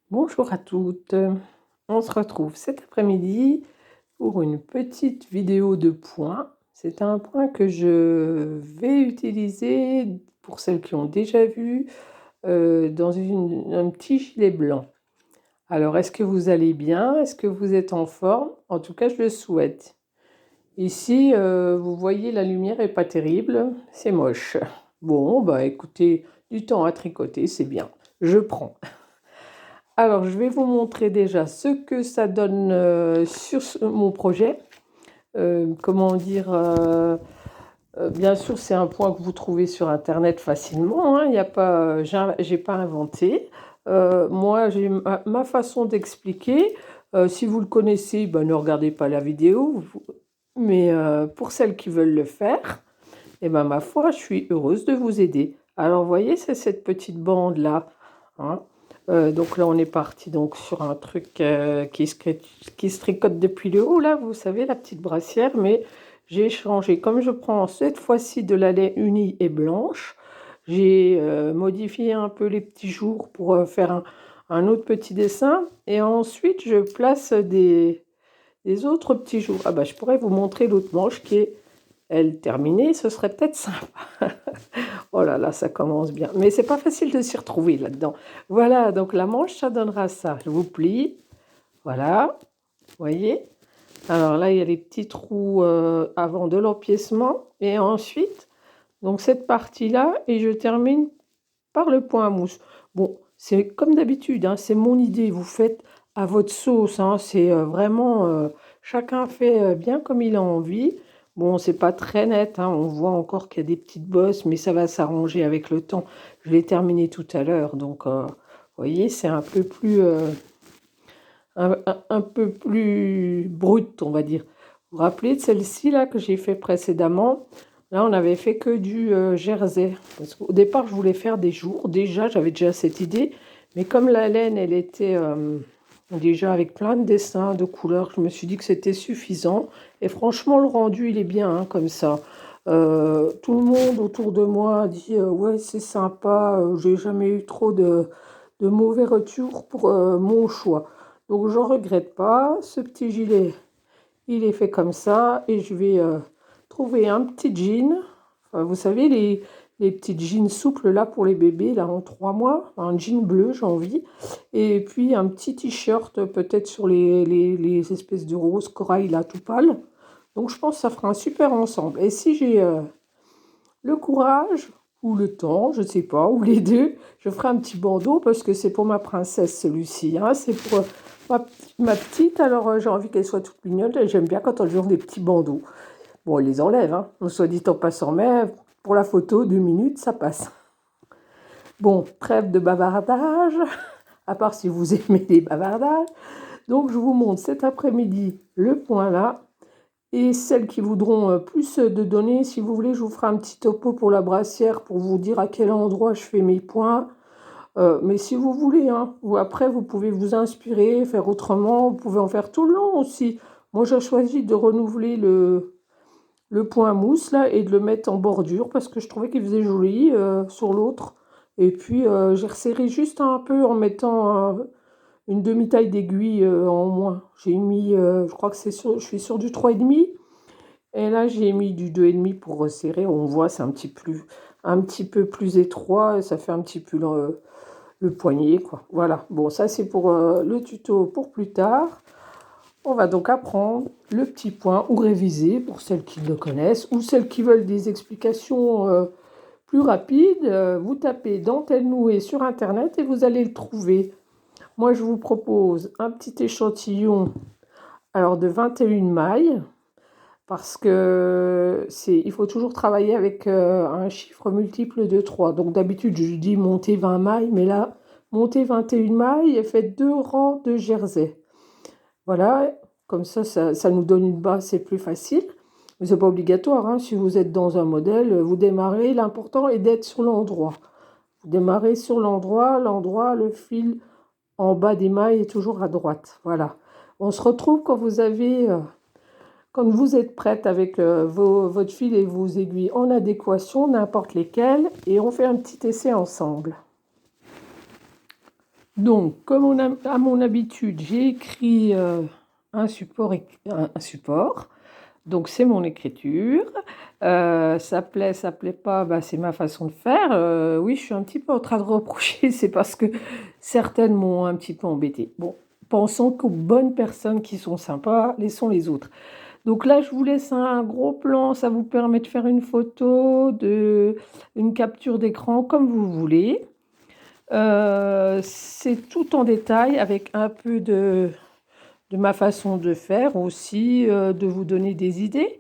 Bonjour à toutes, on se retrouve cet après-midi pour une petite vidéo de points. C'est un point que je vais utiliser pour celles qui ont déjà vu dans un petit gilet blanc. Alors, est-ce que vous allez bien? Est-ce que vous êtes en forme? En tout cas, je le souhaite. Ici, vous voyez, la lumière est pas terrible, c'est moche. Bon, bah écoutez, du temps à tricoter, c'est bien. Je prends. Alors, je vais vous montrer déjà ce que ça donne sur mon projet. Comment dire, bien sûr, c'est un point que vous trouvez sur Internet facilement, hein. Il y a pas, j'ai pas inventé. Moi, j'ai ma façon d'expliquer. Si vous le connaissez, ben, ne regardez pas la vidéo. Mais pour celles qui veulent le faire, eh ben, ma foi, je suis heureuse de vous aider. Alors, vous voyez, c'est cette petite bande-là, hein. Donc là, on est parti donc sur un truc qui se tricote depuis le haut, là, vous savez, la petite brassière, mais j'ai changé. Comme je prends cette fois-ci de la laine unie et blanche, j'ai modifié un peu les petits jours pour faire un autre petit dessin. Et ensuite, je place des autres petits jours. Ah bah, je pourrais vous montrer l'autre manche qui est, elle, terminée. Ce serait peut-être sympa. Oh là là, ça commence bien. Mais c'est pas facile de s'y retrouver là-dedans. Voilà, donc la manche, ça donnera ça. Je vous plie. Voilà, vous voyez. Alors là, il y a les petits trous avant de l'empiècement. Et ensuite, donc cette partie-là, et je termine par le point à mousse. Bon, c'est comme d'habitude, hein, c'est mon idée. Vous faites à votre sauce, hein, c'est vraiment... chacun fait bien comme il a envie. Bon, c'est pas très net, hein, on voit encore qu'il y a des petites bosses, mais ça va s'arranger avec le temps. Je l'ai terminé tout à l'heure, donc vous voyez, c'est un peu plus, un peu plus brut, on va dire. Vous vous rappelez de celle-ci là que j'ai fait précédemment? Là, on avait fait que du jersey. Parce qu'au départ, je voulais faire des jours. Déjà, j'avais déjà cette idée. Mais comme la laine, elle était déjà avec plein de dessins, de couleurs, je me suis dit que c'était suffisant. Et franchement, le rendu, il est bien, hein, comme ça. Tout le monde autour de moi dit ouais, c'est sympa. J'ai jamais eu trop de mauvais retours pour mon choix. Donc, je regrette pas. Ce petit gilet, il est fait comme ça. Et je vais trouver un petit jean. Enfin, vous savez, les petites jeans souples là pour les bébés, là en 3 mois. Un jean bleu, j'ai envie. Et puis un petit t-shirt, peut-être sur les espèces de rose corail là, tout pâle. Donc, je pense que ça fera un super ensemble. Et si j'ai le courage ou le temps, je ne sais pas, ou les deux, je ferai un petit bandeau parce que c'est pour ma princesse celui-ci, hein. C'est pour ma petite, alors j'ai envie qu'elle soit toute mignonne. J'aime bien quand on joue des petits bandeaux. Bon, elle les enlève, hein, soit dit en passant, mais pour la photo, 2 minutes, ça passe. Bon, trêve de bavardage, à part si vous aimez les bavardages. Donc, je vous montre cet après-midi le point là. Et celles qui voudront plus de données, si vous voulez, je vous ferai un petit topo pour la brassière pour vous dire à quel endroit je fais mes points. Mais si vous voulez, hein, après, vous pouvez vous inspirer, faire autrement. Vous pouvez en faire tout le long aussi. Moi, j'ai choisi de renouveler le point mousse là et de le mettre en bordure parce que je trouvais qu'il faisait joli sur l'autre. Et puis, j'ai resserré juste un peu en mettant une demi-taille d'aiguille en moins. J'ai mis, je crois que je suis sur du 3,5. Et là, j'ai mis du 2,5 pour resserrer. On voit, c'est un petit peu plus étroit. Et ça fait un petit peu le poignet, quoi. Voilà. Bon, ça, c'est pour le tuto pour plus tard. On va donc apprendre le petit point ou réviser pour celles qui le connaissent ou celles qui veulent des explications plus rapides. Vous tapez dentelle nouée sur Internet et vous allez le trouver. Moi, je vous propose un petit échantillon alors de 21 mailles. Parce que il faut toujours travailler avec un chiffre multiple de 3. Donc d'habitude, je dis monter 20 mailles, mais là, monter 21 mailles et faites 2 rangs de jersey. Voilà, comme ça nous donne une base, c'est plus facile. Mais ce n'est pas obligatoire, hein. Si vous êtes dans un modèle, vous démarrez. L'important est d'être sur l'endroit. Vous démarrez sur l'endroit, le fil en bas des mailles est toujours à droite. Voilà. On se retrouve quand vous êtes prête avec votre fil et vos aiguilles en adéquation, n'importe lesquelles, et on fait un petit essai ensemble. Donc, comme à mon habitude, j'ai écrit un support, donc c'est mon écriture. Ça plaît, ça plaît pas, bah, c'est ma façon de faire. Oui, je suis un petit peu en train de reprocher, c'est parce que certaines m'ont un petit peu embêtée. Bon, pensons qu'aux bonnes personnes qui sont sympas, laissons les autres. Donc là, je vous laisse un gros plan, ça vous permet de faire une photo, une capture d'écran, comme vous voulez. C'est tout en détail avec un peu de ma façon de faire aussi, de vous donner des idées.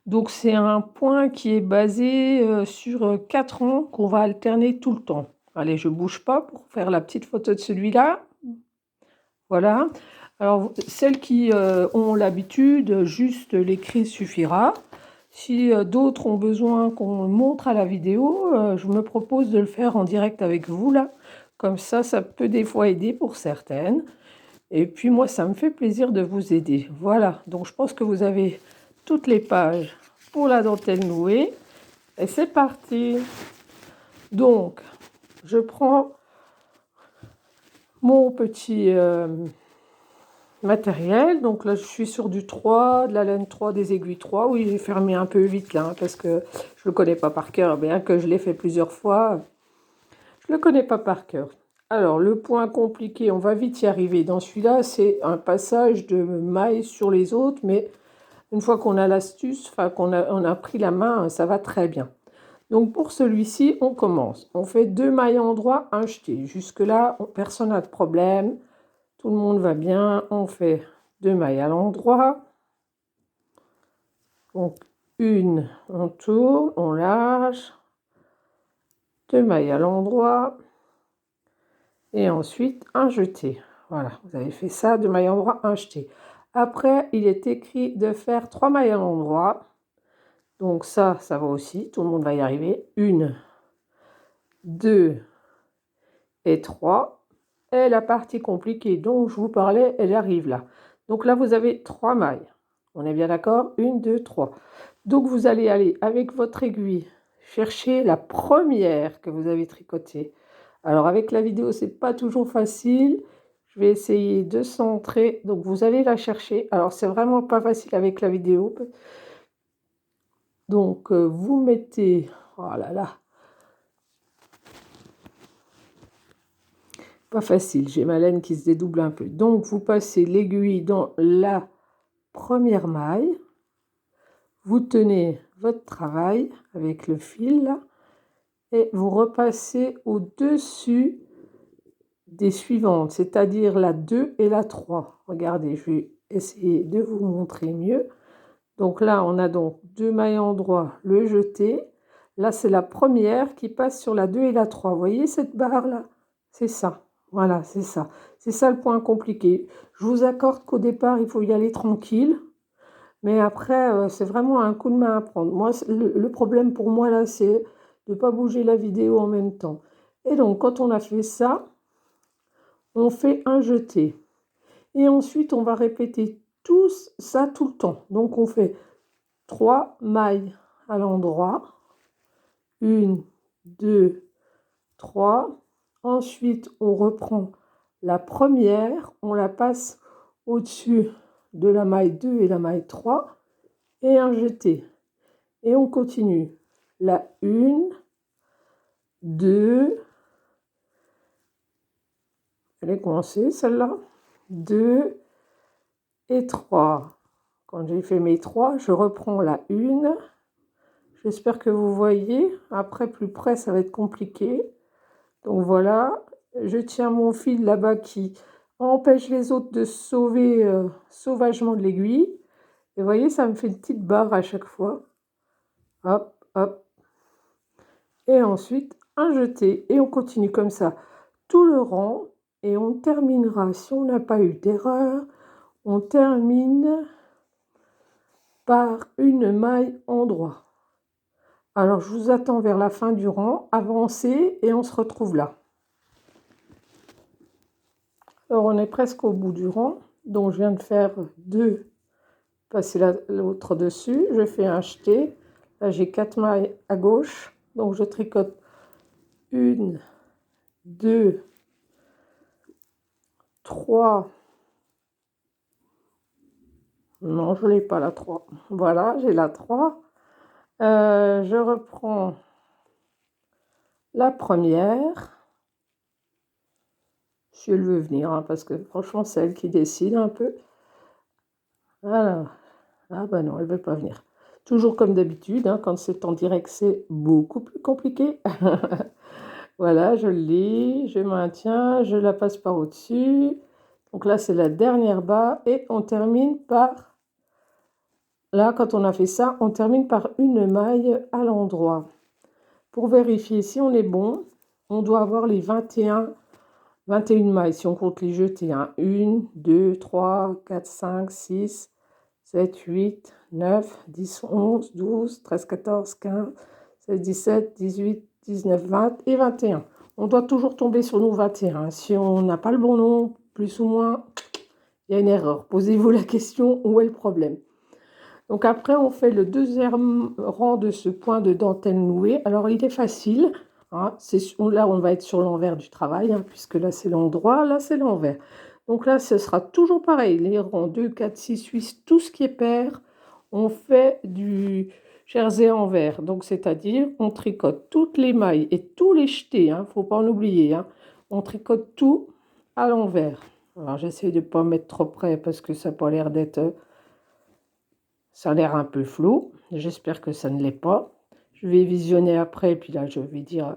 Donc c'est un point qui est basé sur 4 ans qu'on va alterner tout le temps. Allez, je bouge pas pour faire la petite photo de celui-là. Voilà. Alors, celles qui ont l'habitude, juste l'écrit suffira. Si d'autres ont besoin qu'on montre à la vidéo, je me propose de le faire en direct avec vous là. Comme ça peut des fois aider pour certaines. Et puis moi, ça me fait plaisir de vous aider. Voilà, donc je pense que vous avez toutes les pages pour la dentelle nouée. Et c'est parti. Donc, je prends mon petit matériel. Donc là, je suis sur du 3, de la laine 3, des aiguilles 3. Oui, j'ai fermé un peu vite là, hein, parce que je ne le connais pas par cœur, bien que je l'ai fait plusieurs fois. Je ne le connais pas par cœur. Alors, le point compliqué, on va vite y arriver. Dans celui-là, c'est un passage de mailles sur les autres, mais une fois qu'on a l'astuce, enfin on a pris la main, ça va très bien. Donc pour celui-ci, on commence. On fait 2 mailles à endroit, un jeté. Jusque-là, personne n'a de problème. Tout le monde va bien. On fait 2 mailles à l'endroit. Donc une, on tourne, on lâche. 2 mailles à l'endroit. Et ensuite, un jeté. Voilà, vous avez fait ça, 2 mailles à l'endroit, un jeté. Après, il est écrit de faire 3 mailles à l'endroit. Donc ça va aussi, tout le monde va y arriver. 1, 2 et 3. Et la partie compliquée dont je vous parlais, elle arrive là. Donc là, vous avez 3 mailles. On est bien d'accord? 1, 2, 3. Donc vous allez aller avec votre aiguille chercher la première que vous avez tricotée. Alors avec la vidéo, c'est pas toujours facile. Je vais essayer de centrer. Donc vous allez la chercher. Alors c'est vraiment pas facile avec la vidéo. Donc vous mettez... Oh là là. Pas facile, j'ai ma laine qui se dédouble un peu. Donc vous passez l'aiguille dans la première maille. Vous tenez votre travail avec le fil là, et vous repassez au-dessus des suivantes, c'est-à-dire la 2 et la 3. Regardez, je vais essayer de vous montrer mieux. Donc là, on a donc 2 mailles en droit, le jeté. Là, c'est la première qui passe sur la 2 et la 3. Vous voyez cette barre-là? C'est ça. Voilà, c'est ça. C'est ça le point compliqué. Je vous accorde qu'au départ, il faut y aller tranquille. Mais après, c'est vraiment un coup de main à prendre. Moi, le problème pour moi, là, c'est de ne pas bouger la vidéo en même temps. Et donc, quand on a fait ça, on fait un jeté. Et ensuite, on va répéter tout ça tout le temps. Donc, on fait 3 mailles à l'endroit. 1, 2, 3. Ensuite, on reprend la première, on la passe au-dessus de la maille 2 et la maille 3 et un jeté. Et on continue. La 1, 2, elle est coincée celle-là, 2 et 3. Quand j'ai fait mes 3, je reprends la 1. J'espère que vous voyez. Après, plus près, ça va être compliqué. Donc voilà, je tiens mon fil là-bas qui empêche les autres de sauver sauvagement de l'aiguille. Et vous voyez, ça me fait une petite barre à chaque fois. Hop, hop. Et ensuite, un jeté. Et on continue comme ça tout le rang. Et on terminera, si on n'a pas eu d'erreur, on termine par une maille en droit. Alors, je vous attends vers la fin du rang. Avancez et on se retrouve là. Alors, on est presque au bout du rang. Donc, je viens de faire 2, passer l'autre dessus. Je fais un jeté. Là, j'ai 4 mailles à gauche. Donc, je tricote 1, 2, 3. Non, je ne l'ai pas la 3. Voilà, j'ai la 3. Je reprends la première. Si elle veut venir, hein, parce que franchement, c'est elle qui décide un peu. Alors, ah bah non, elle ne veut pas venir. Toujours comme d'habitude, hein, quand c'est en direct, c'est beaucoup plus compliqué. Voilà, je lis, je maintiens, je la passe par au-dessus. Donc là, c'est la dernière bas et on termine par... Là, quand on a fait ça, on termine par une maille à l'endroit. Pour vérifier si on est bon, on doit avoir les 21 mailles, si on compte les jetés. 1, 2, 3, 4, 5, 6, 7, 8, 9, 10, 11, 12, 13, 14, 15, 16, 17, 18, 19, 20 et 21. On doit toujours tomber sur nos 21. Si on n'a pas le bon nom, plus ou moins, il y a une erreur. Posez-vous la question, où est le problème? Donc après, on fait le deuxième rang de ce point de dentelle nouée. Alors, il est facile. Hein, là, on va être sur l'envers du travail, hein, puisque là, c'est l'endroit, là, c'est l'envers. Donc là, ce sera toujours pareil. Les rangs 2, 4, 6, 8, tout ce qui est pair, on fait du jersey envers. Donc, c'est-à-dire, on tricote toutes les mailles et tous les jetés. Il ne faut pas en oublier. Hein, on tricote tout à l'envers. Alors, j'essaie de ne pas mettre trop près parce que ça n'a pas l'air d'être... Ça a l'air un peu flou. J'espère que ça ne l'est pas. Je vais visionner après, puis là, je vais dire,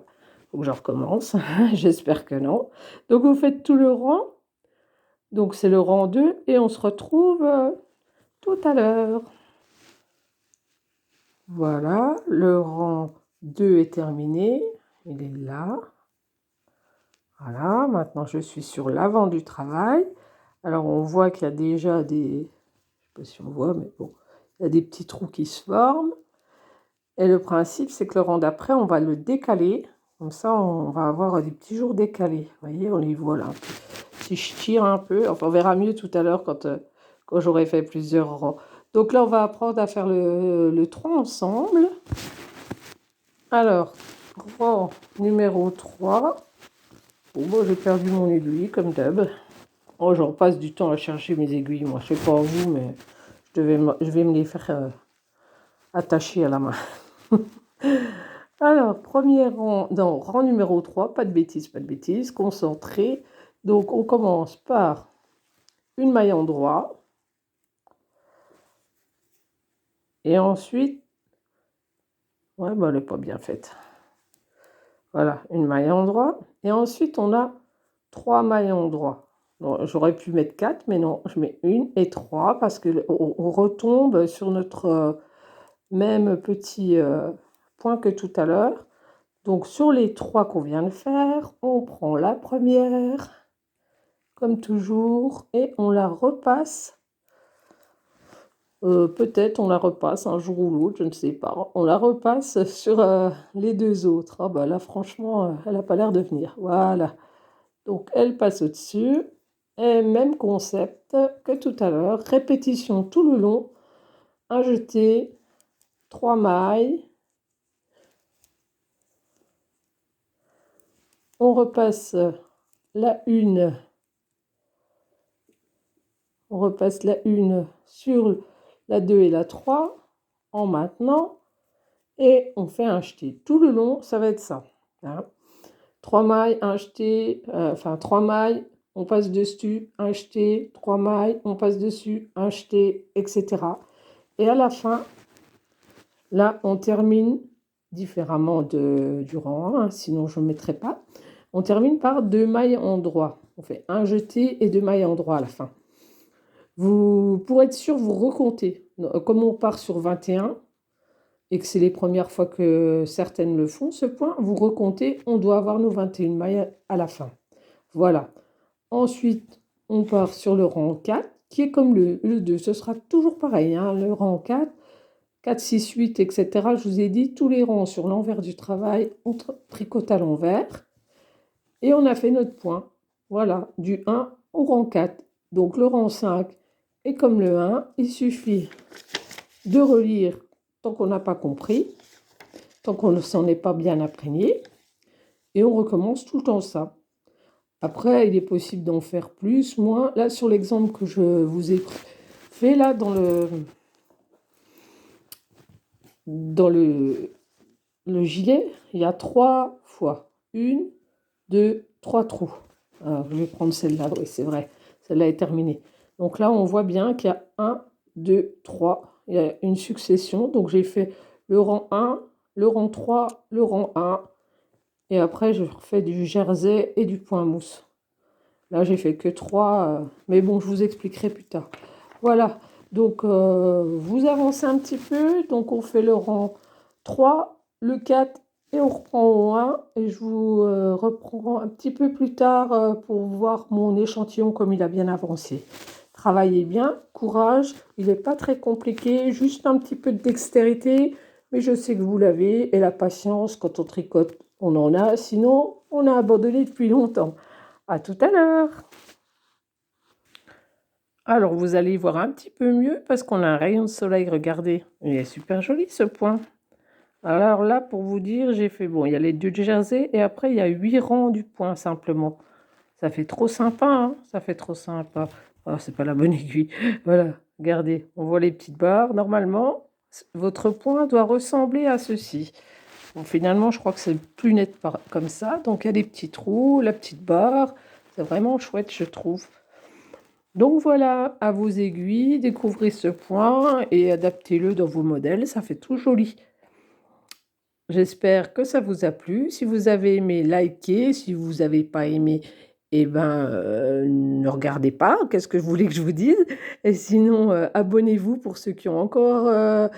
faut que je recommence. J'espère que non. Donc, vous faites tout le rang. Donc, c'est le rang 2 et on se retrouve tout à l'heure. Voilà, le rang 2 est terminé. Il est là. Voilà, maintenant, je suis sur l'avant du travail. Alors, on voit qu'il y a déjà des... Je ne sais pas si on voit, mais bon, il y a des petits trous qui se forment. Et le principe, c'est que le rang d'après, on va le décaler. Comme ça, on va avoir des petits jours décalés. Vous voyez, on les voit là. Si je tire un peu, enfin, on verra mieux tout à l'heure quand j'aurai fait plusieurs rangs. Donc là, on va apprendre à faire le tronc ensemble. Alors, rang numéro 3. Bon, moi, j'ai perdu mon aiguille, comme d'hab. Oh, j'en passe du temps à chercher mes aiguilles. Moi, je sais pas vous, mais je vais me les faire attacher à la main. Alors, premier rang, dans rang numéro 3, pas de bêtises, concentré. Donc, on commence par une maille endroit. Et ensuite, ouais, bah, elle n'est pas bien faite. Voilà, une maille endroit. Et ensuite, on a 3 mailles endroit. J'aurais pu mettre 4, mais non, je mets 1 et 3 parce qu'on retombe sur notre même petit point que tout à l'heure. Donc, sur les 3 qu'on vient de faire, on prend la première, comme toujours, et on la repasse. Peut-être on la repasse un jour ou l'autre, je ne sais pas. On la repasse sur les 2 autres. Ah bah là, franchement, elle n'a pas l'air de venir. Voilà. Donc, elle passe au-dessus. Et même concept que tout à l'heure. Répétition tout le long. Un jeté, 3 mailles. On repasse la une. On repasse la une sur la 2 et la 3 en maintenant. Et on fait un jeté. Tout le long, ça va être ça. Hein. 3 mailles, un jeté, 3 mailles, on passe dessus, un jeté, 3 mailles, on passe dessus, un jeté, etc. Et à la fin, là, on termine différemment du rang 1, hein, sinon je ne mettrai pas. On termine par 2 mailles endroit. On fait un jeté et 2 mailles endroit à la fin. Pour être sûr, vous recomptez. Comme on part sur 21 et que c'est les premières fois que certaines le font, ce point, vous recomptez, on doit avoir nos 21 mailles à la fin. Voilà. Ensuite, on part sur le rang 4, qui est comme le 2. Ce sera toujours pareil, hein, le rang 4, 4, 6, 8, etc. Je vous ai dit, tous les rangs sur l'envers du travail, on tricote à l'envers. Et on a fait notre point. Voilà, du 1 au rang 4. Donc le rang 5 est comme le 1. Il suffit de relire tant qu'on n'a pas compris, tant qu'on ne s'en est pas bien imprégné. Et on recommence tout le temps ça. Après, il est possible d'en faire plus, moins. Là, sur l'exemple que je vous ai fait, là, dans le gilet, il y a 3 fois. Une, deux, 3 trous. Alors, je vais prendre celle-là, oui, c'est vrai. Celle-là est terminée. Donc là, on voit bien qu'il y a un, 2, 3. Il y a une succession. Donc j'ai fait le rang 1, le rang 3, le rang 1. Et après, je refais du jersey et du point mousse. Là, j'ai fait que 3. Mais bon, je vous expliquerai plus tard. Voilà. Donc, vous avancez un petit peu. Donc, on fait le rang 3, le 4 et on reprend au 1. Et je vous reprends un petit peu plus tard pour voir mon échantillon comme il a bien avancé. Travaillez bien, courage. Il n'est pas très compliqué, juste un petit peu de dextérité. Mais je sais que vous l'avez. Et la patience, quand on tricote, on en a. Sinon, on a abandonné depuis longtemps. À tout à l'heure. Alors, vous allez y voir un petit peu mieux parce qu'on a un rayon de soleil, regardez. Il est super joli ce point. Alors là, pour vous dire, j'ai fait, bon, il y a les 2 jersey et après, il y a 8 rangs du point simplement. Ça fait trop sympa, hein, ça fait trop sympa. Oh, c'est pas la bonne aiguille. Voilà, regardez, on voit les petites barres. Normalement, votre point doit ressembler à ceci. Bon, finalement, je crois que c'est plus net comme ça. Donc, il y a des petits trous, la petite barre. C'est vraiment chouette, je trouve. Donc voilà, à vos aiguilles, découvrez ce point et adaptez-le dans vos modèles, ça fait tout joli. J'espère que ça vous a plu. Si vous avez aimé, likez. Si vous n'avez pas aimé, eh ben, ne regardez pas. Qu'est-ce que vous voulez que je vous dise? Et sinon, abonnez-vous pour ceux qui ont encore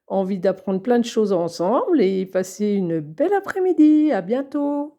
envie d'apprendre plein de choses ensemble et passez une belle après-midi. À bientôt.